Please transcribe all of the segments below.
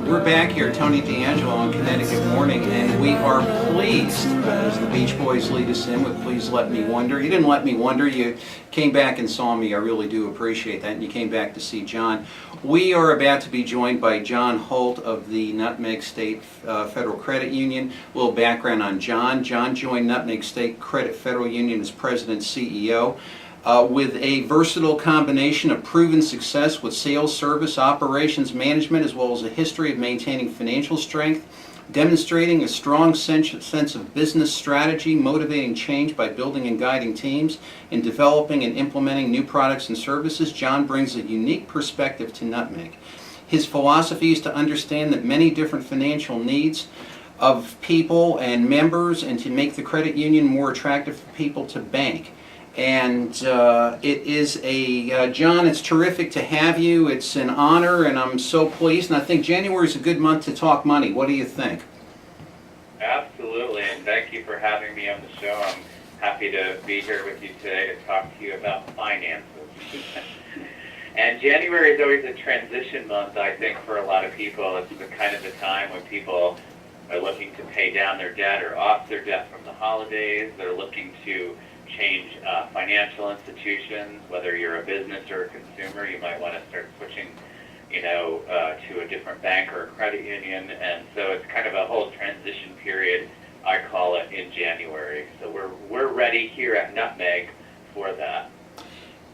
We're back here, Tony D'Angelo on Connecticut Morning, and we are pleased, as the Beach Boys lead us in with Please Let Me Wonder. You didn't let me wonder, you came back and saw me. I really do appreciate that, and you came back to see John. We are about to be joined by John Holt of the Nutmeg State Federal Credit Union. A little background on John. John joined Nutmeg State Credit Federal Union as President CEO. With a versatile combination of proven success with sales, service, operations, management, as well as a history of maintaining financial strength, demonstrating a strong sense of business strategy, motivating change by building and guiding teams, and developing and implementing new products and services, John brings a unique perspective to Nutmeg. His philosophy is to understand that many different financial needs of people and members, and to make the credit union more attractive for people to bank. And it is John, it's terrific to have you. It's an honor, and I'm so pleased. And I think January is a good month to talk money. What do you think? Absolutely, and thank you for having me on the show. I'm happy to be here with you today to talk to you about finances. And January is always a transition month, I think, for a lot of people. It's the kind of the time when people are looking to pay down their debt or off their debt from the holidays. They're looking to change financial institutions. Whether you're a business or a consumer, you might want to start switching, to a different bank or a credit union. And so it's kind of a whole transition period, I call it, in January. So we're ready here at Nutmeg for that.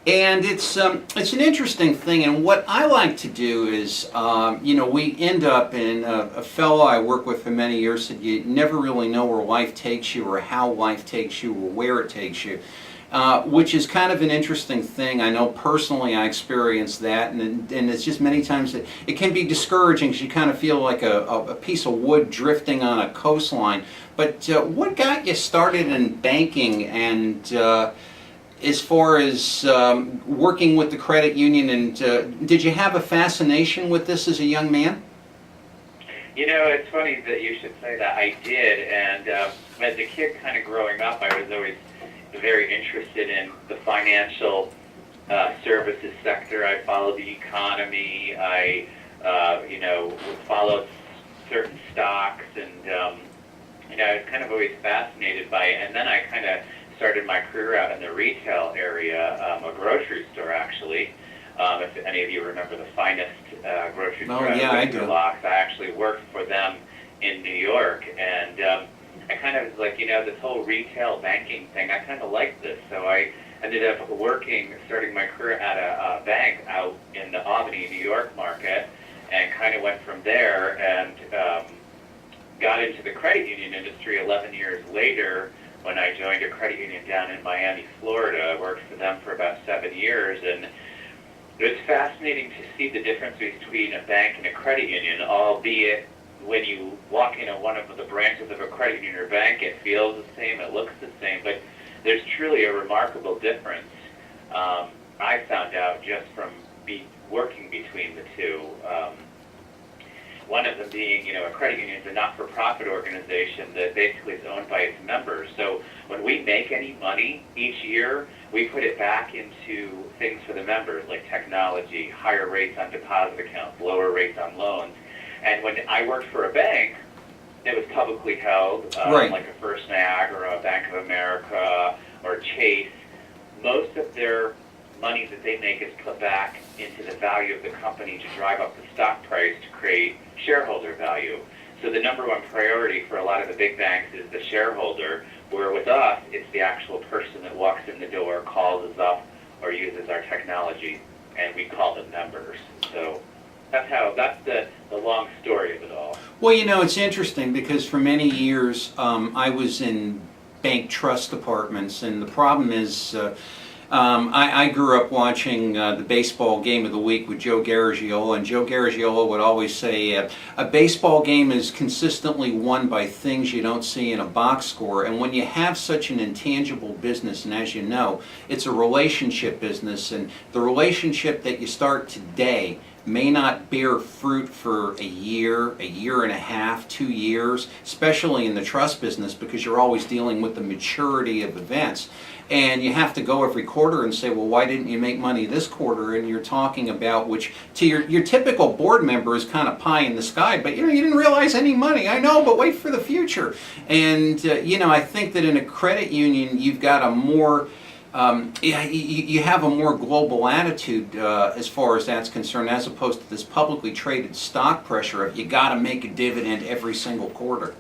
And it's an interesting thing, and what I like to do is, we end up in, a fellow I worked with for many years said you never really know where life takes you or how life takes you or where it takes you, which is kind of an interesting thing. I know personally I experienced that, and it's just many times that it can be discouraging because you kind of feel like a piece of wood drifting on a coastline. But what got you started in banking, and as far as working with the credit union, and did you have a fascination with this as a young man? It's funny that you should say that. I did, and as a kid kind of growing up, I was always very interested in the financial services sector. I followed the economy. I, followed certain stocks, and, I was kind of always fascinated by it. And then I kind of started my career out in the retail area, a grocery store actually. If any of you remember the Finest grocery store, I do. I actually worked for them in New York, and I kind of was like, this whole retail banking thing, I kind of liked this. So I ended up starting my career at a bank out in the Albany, New York market, and kind of went from there and got into the credit union industry 11 years later, when I joined a credit union down in Miami, Florida. I worked for them for about 7 years, and it was fascinating to see the difference between a bank and a credit union, albeit when you walk into one of the branches of a credit union or bank, it feels the same, it looks the same, but there's truly a remarkable difference. I found out just from working between the two. One of them being, a credit union is a not-for-profit organization that basically is owned by its members. So when we make any money each year, we put it back into things for the members, like technology, higher rates on deposit accounts, lower rates on loans. And when I worked for a bank, it was publicly held, right, like a First Niagara, Bank of America, or Chase. Most of their money that they make is put back into the value of the company to drive up the stock price to create shareholder value. So the number one priority for a lot of the big banks is the shareholder, where with us, it's the actual person that walks in the door, calls us up, or uses our technology, and we call them members. So that's the long story of it all. Well, it's interesting because for many years I was in bank trust departments, and the problem is I grew up watching the baseball game of the week with Joe Garagiola, and Joe Garagiola would always say a baseball game is consistently won by things you don't see in a box score. And when you have such an intangible business, and as you know, it's a relationship business, and the relationship that you start today may not bear fruit for a year and a half, 2 years, especially in the trust business, because you're always dealing with the maturity of events. And you have to go every quarter and say, well, why didn't you make money this quarter? And you're talking about, which to your typical board member is kind of pie in the sky, but you didn't realize any money. I know, but wait for the future. And I think that in a credit union, you've got a more you have a more global attitude as far as that's concerned, as opposed to this publicly traded stock pressure of you got to make a dividend every single quarter.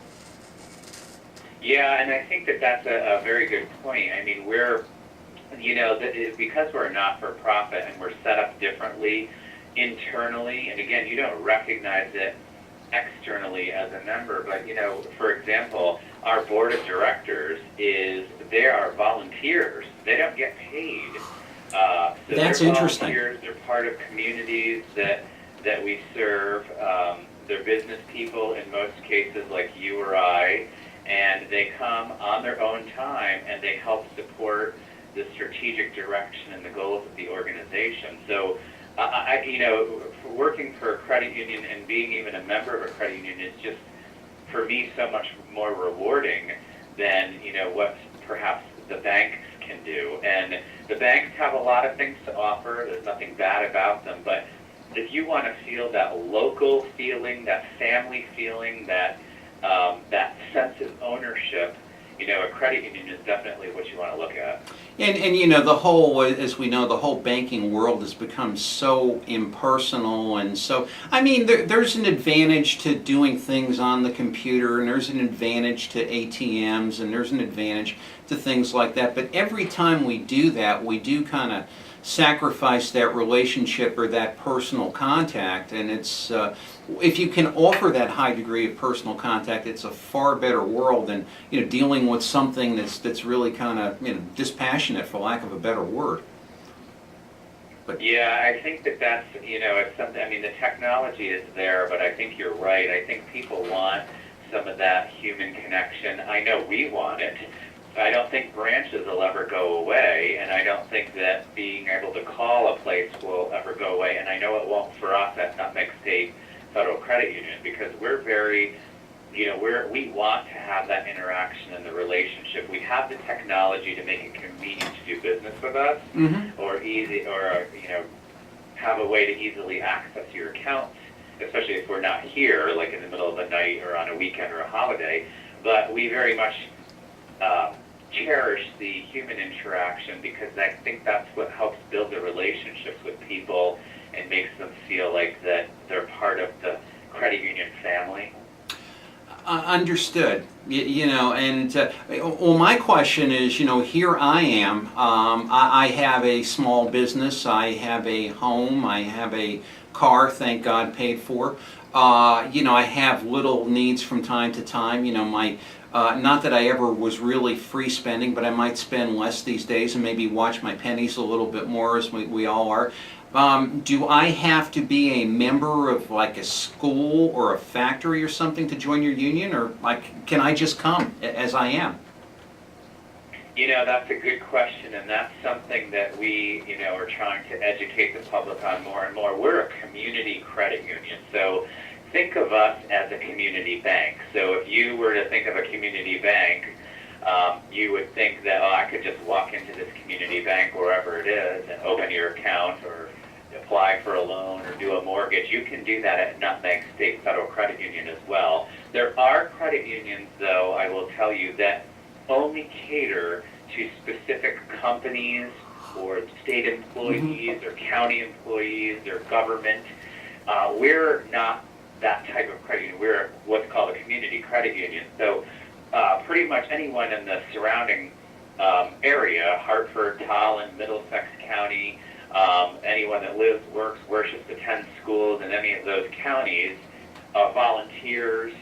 Yeah, and I think that that's a very good point. I mean, we're, because we're not for profit and we're set up differently internally, and again, you don't recognize it externally as a member, but for example, our board of directors they are volunteers. They don't get paid. So that's they're interesting. Volunteers. They're part of communities that we serve. They're business people in most cases, like you or I. And they come on their own time and they help support the strategic direction and the goals of the organization. So, working for a credit union and being even a member of a credit union is just, for me, so much more rewarding than, what perhaps the banks can do. And the banks have a lot of things to offer. There's nothing bad about them. But if you want to feel that local feeling, that family feeling, that sense of ownership, a credit union is definitely what you want to look at. And the whole, as we know, the whole banking world has become so impersonal, and so, I mean, there's an advantage to doing things on the computer, and there's an advantage to ATMs, and there's an advantage to things like that, but every time we do that, we do kind of sacrifice that relationship or that personal contact, and it's if you can offer that high degree of personal contact, it's a far better world than dealing with something that's really kind of dispassionate, for lack of a better word. But yeah, I think that's it's something. I mean, the technology is there, but I think you're right. I think people want some of that human connection. I know we want it. I don't think branches will ever go away, and I don't think that being able to call a place will ever go away, and I know it won't for us at Nutmeg State Federal Credit Union, because we're very, we want to have that interaction and the relationship. We have the technology to make it convenient to do business with us, or easy, or have a way to easily access your accounts, especially if we're not here, like in the middle of the night or on a weekend or a holiday. But we very much cherish the human interaction, because I think that's what helps build the relationships with people and makes them feel like that they're part of the credit union family. Understood. Well, my question is, here I am. I have a small business. I have a home. I have a car, thank God, paid for. I have little needs from time to time. Not that I ever was really free spending, but I might spend less these days and maybe watch my pennies a little bit more, as we all are. Do I have to be a member of like a school or a factory or something to join your union, or can I just come as I am? That's a good question, and that's something that we, are trying to educate the public on more and more. We're a community credit union, so think of us as a community bank. So if you were to think of a community bank, you would think that, I could just walk into this community bank wherever it is and open your account or apply for a loan or do a mortgage. You can do that at Nutmeg State Federal Credit Union as well. There are credit unions, though, I will tell you, that only cater to specific companies or state employees or county employees or government. We're not that type of credit union. We're what's called a community credit union. So pretty much anyone in the surrounding area, Hartford, Tolland, Middlesex County, anyone that lives, works, worships, attends schools in any of those counties, volunteers,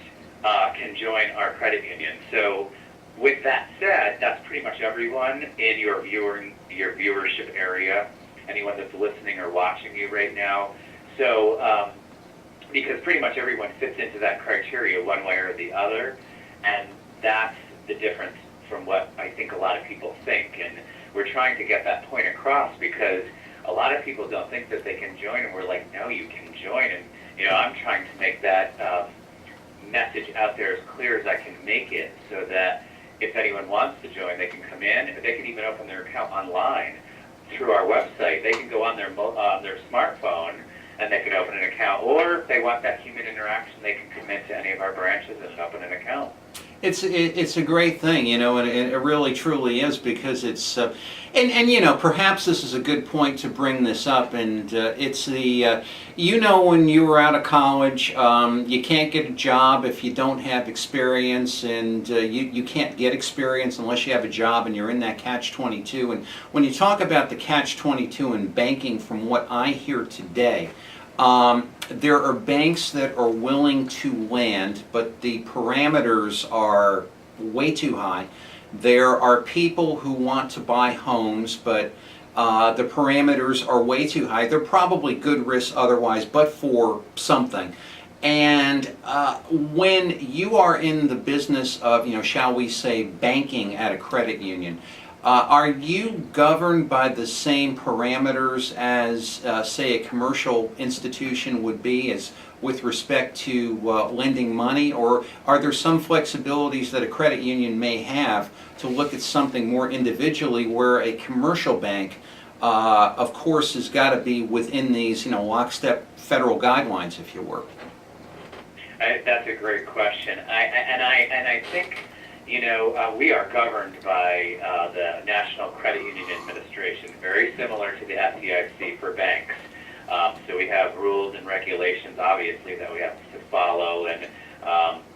can join our credit union. So with that said, that's pretty much everyone in your viewership area, anyone that's listening or watching you right now. So because pretty much everyone fits into that criteria one way or the other, and that's the difference from what I think a lot of people think. And we're trying to get that point across, because a lot of people don't think that they can join, and we're like, no, you can join. And I'm trying to make that message out there as clear as I can make it, so that if anyone wants to join, they can come in. They can even open their account online through our website. They can go on their smartphone and they can open an account, or if they want that human interaction, they can come into any of our branches and open an account. It's a great thing, and it really truly is, because it's and perhaps this is a good point to bring this up, and it's the when you were out of college, you can't get a job if you don't have experience, and you can't get experience unless you have a job, and you're in that catch-22. And when you talk about the catch-22 in banking, from what I hear today, there are banks that are willing to lend, but the parameters are way too high. There are people who want to buy homes, but the parameters are way too high. They're probably good risks otherwise, but for something. And when you are in the business of, shall we say, banking at a credit union, are you governed by the same parameters as, say, a commercial institution would be, as with respect to lending money, or are there some flexibilities that a credit union may have to look at something more individually, where a commercial bank, of course, has got to be within these, lockstep federal guidelines, if you were? That's a great question. I think we are governed by the National Credit Union Administration, very similar to the FDIC for banks. So we have rules and regulations, obviously, that we have to follow, and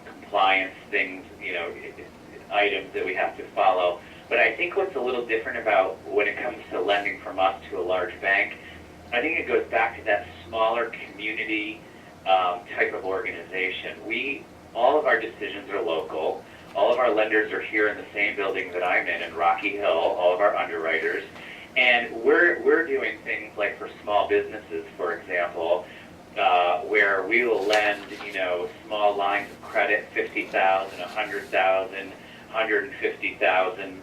compliance things, items that we have to follow. But I think what's a little different about when it comes to lending from us to a large bank, I think it goes back to that smaller community type of organization. All of our decisions are local. All of our lenders are here in the same building that I'm in Rocky Hill, all of our underwriters. And we're doing things like for small businesses, for example, where we will lend, small lines of credit, $50,000, $100,000, $150,000,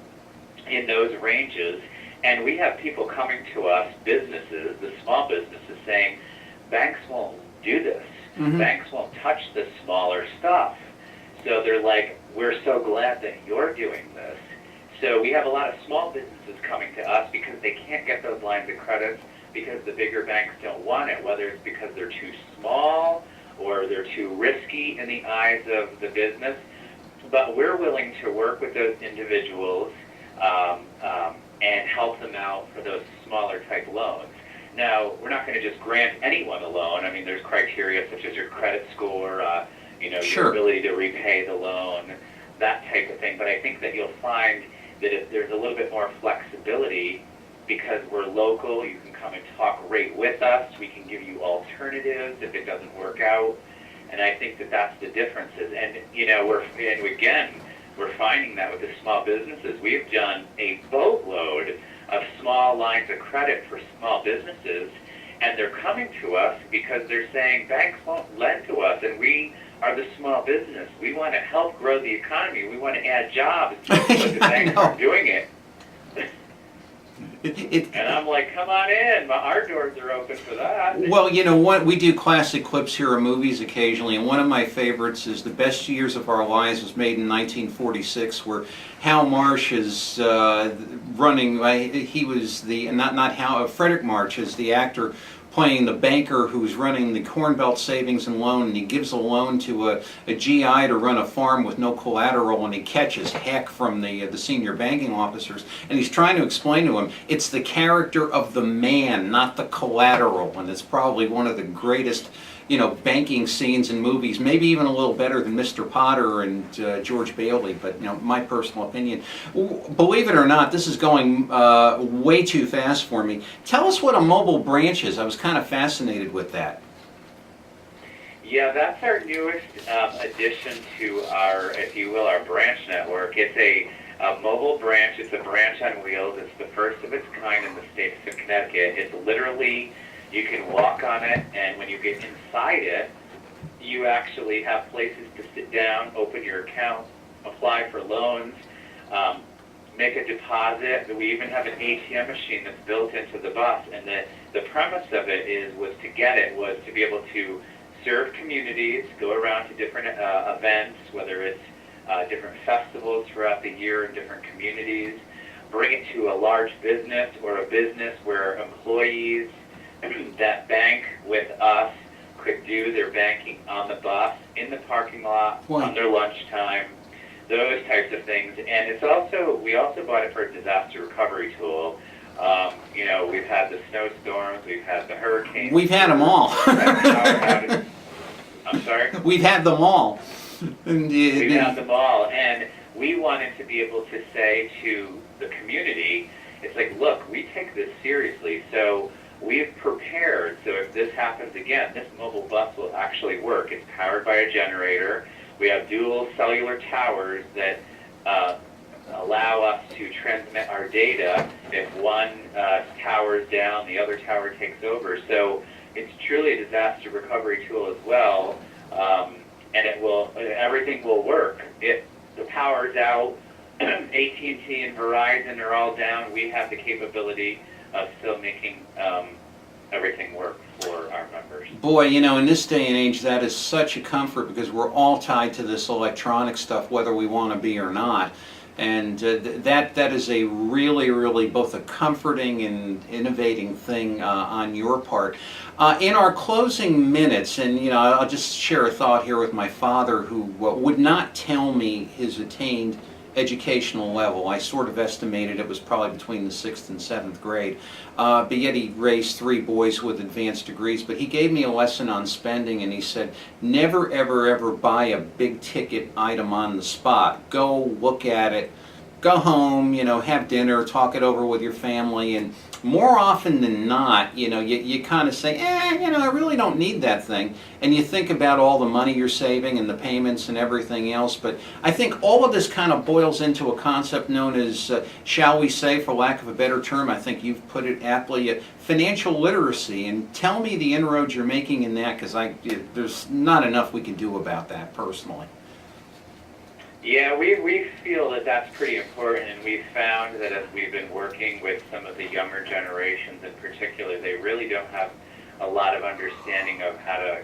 in those ranges. And we have people coming to us, businesses, the small businesses, saying, banks won't do this. Mm-hmm. Banks won't touch the smaller stuff. So they're like, we're so glad that you're doing this. So we have a lot of small businesses coming to us because they can't get those lines of credit because the bigger banks don't want it, whether it's because they're too small or they're too risky in the eyes of the business. But we're willing to work with those individuals and help them out for those smaller type loans. Now, we're not going to just grant anyone a loan. I mean, there's criteria such as your credit score, Sure. Your ability to repay the loan, that type of thing. But I think that you'll find that if there's a little bit more flexibility, because we're local, you can come and talk right with us. We can give you alternatives if it doesn't work out. And I think that that's the differences. And, we're finding that with the small businesses. We've done a boatload of small lines of credit for small businesses, and they're coming to us because they're saying banks won't lend to us, and we are the small business. We want to help grow the economy. We want to add jobs, but the banks aren't doing it. And I'm like, come on in. Our doors are open for that. Well, you know what? We do classic clips here of movies occasionally, and one of my favorites is The Best Years of Our Lives was made in 1946, where Hal Marsh is running. He was Frederick March is the actor playing the banker who's running the Corn Belt Savings and Loan, and he gives a loan to a GI to run a farm with no collateral, and he catches heck from the senior banking officers, and he's trying to explain to him it's the character of the man, not the collateral, and it's probably one of the greatest banking scenes in movies, maybe even a little better than Mr. Potter and George Bailey, but my personal opinion. Believe it or not, this is going way too fast for me. Tell us what a mobile branch is. I was kind of fascinated with that. Yeah, that's our newest addition to our, if you will, our branch network. It's a mobile branch. It's a branch on wheels. It's the first of its kind in the state of Connecticut. It's literally, you can walk on it, and when you get inside it, you actually have places to sit down, open your account, apply for loans. make a deposit. We even have an ATM machine that's built into the bus, and the premise of it was to be able to serve communities, go around to different events, whether it's different festivals throughout the year in different communities, bring it to a large business or a business where employees that bank with us could do their banking on the bus, in the parking lot, on their lunchtime, those types of things. And we also bought it for a disaster recovery tool. We've had the snowstorms, we've had the hurricanes. We've had them all. I'm sorry? We've had them all. We've had them all. And we wanted to be able to say to the community, it's like, look, we take this seriously. So we've prepared, so if this happens again, this mobile bus will actually work. It's powered by a generator. We have dual cellular towers that allow us to transmit our data. If one tower is down, the other tower takes over. So it's truly a disaster recovery tool as well, and everything will work. If the power's out, AT&T and Verizon are all down, we have the capability of still making everything work for our members. Boy, in this day and age, that is such a comfort because we're all tied to this electronic stuff, whether we want to be or not. And that is a really, really both a comforting and innovating thing on your part. In our closing minutes, and I'll just share a thought here with my father, who would not tell me his attained educational level. I sort of estimated it was probably between the 6th and 7th grade. But yet he raised 3 boys with advanced degrees. But he gave me a lesson on spending, and he said, never, ever, ever buy a big ticket item on the spot. Go look at it, go home, have dinner, talk it over with your family, and more often than not, you kind of say, I really don't need that thing. And you think about all the money you're saving and the payments and everything else. But I think all of this kind of boils into a concept known as, shall we say, for lack of a better term, I think you've put it aptly, financial literacy. And tell me the inroads you're making in that, because there's not enough we can do about that personally. Yeah, we feel that that's pretty important, and we've found that as we've been working with some of the younger generations in particular, they really don't have a lot of understanding of how to,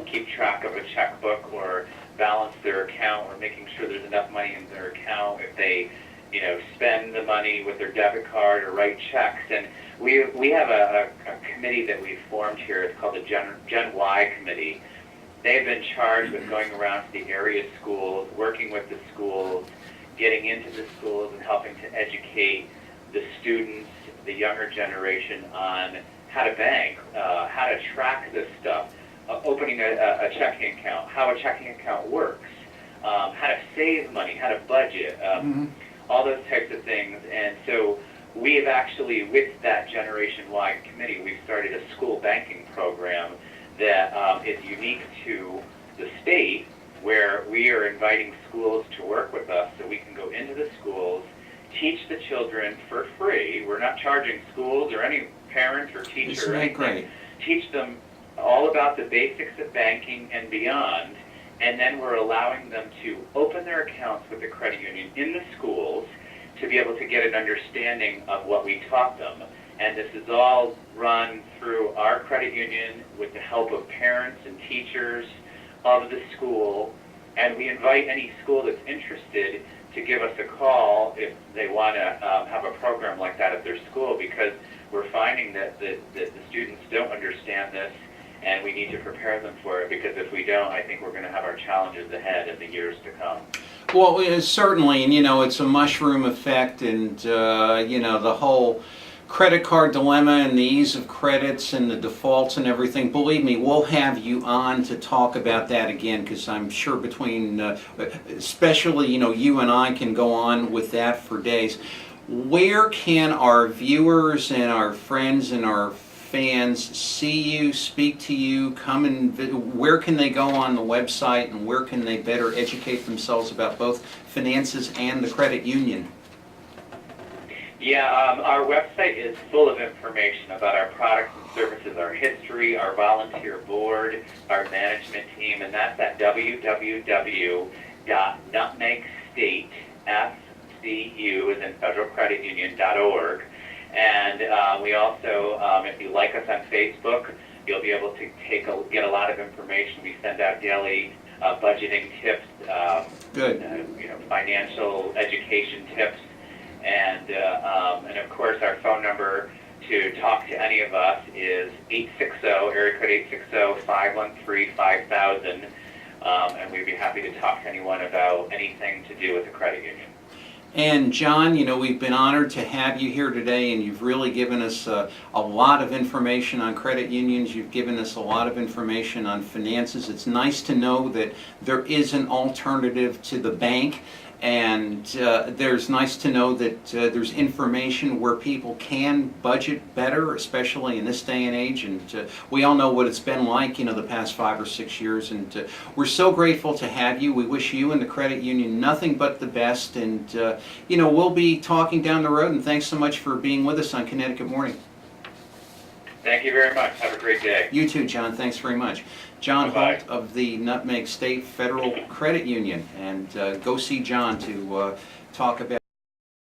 keep track of a checkbook or balance their account or making sure there's enough money in their account if they, spend the money with their debit card or write checks. And we have a committee that we've formed here. It's called the Gen Y Committee. They've been charged with going around to the area schools, working with the schools, getting into the schools and helping to educate the students, the younger generation, on how to bank, how to track this stuff, opening a checking account, how a checking account works, how to save money, how to budget, all those types of things. And so we have actually, with that generation-wide committee, we've started a school banking program that is unique to the state, where we are inviting schools to work with us so we can go into the schools, teach the children for free. We're not charging schools or any parents or teacher or anything. Great? Teach them all about the basics of banking and beyond, and then we're allowing them to open their accounts with the credit union in the schools to be able to get an understanding of what we taught them. And this is all run through our credit union with the help of parents and teachers of the school. And we invite any school that's interested to give us a call if they want to have a program like that at their school, because we're finding that the students don't understand this, and we need to prepare them for it, because if we don't, I think we're going to have our challenges ahead in the years to come. Well, certainly, and it's a mushroom effect, and the whole credit card dilemma and the ease of credits and the defaults and everything. Believe me, we'll have you on to talk about that again, because I'm sure between, especially, you and I can go on with that for days. Where can our viewers and our friends and our fans see you, speak to you, come and where can they go on the website, and where can they better educate themselves about both finances and the credit union? Yeah, our website is full of information about our products and services, our history, our volunteer board, our management team, and that's at www.nutmegstate, FCU, as in federalcreditunion.org. And we also, if you like us on Facebook, you'll be able to get a lot of information. We send out daily budgeting tips, Good. Financial education tips, and of course our phone number to talk to any of us is 860, area code 860-513-5000, and we'd be happy to talk to anyone about anything to do with the credit union. And John, we've been honored to have you here today, and you've really given us a lot of information on credit unions. You've given us a lot of information on finances. It's nice to know that there is an alternative to the bank, and there's nice to know that there's information where people can budget better, especially in this day and age. And we all know what it's been like, the past 5 or 6 years. And we're so grateful to have you. We wish you and the credit union nothing but the best. And we'll be talking down the road. And thanks so much for being with us on Connecticut Morning. Thank you very much. Have a great day. You too, John. Thanks very much. John Bye-bye. Holt of the Nutmeg State Federal Credit Union. And go see John to talk about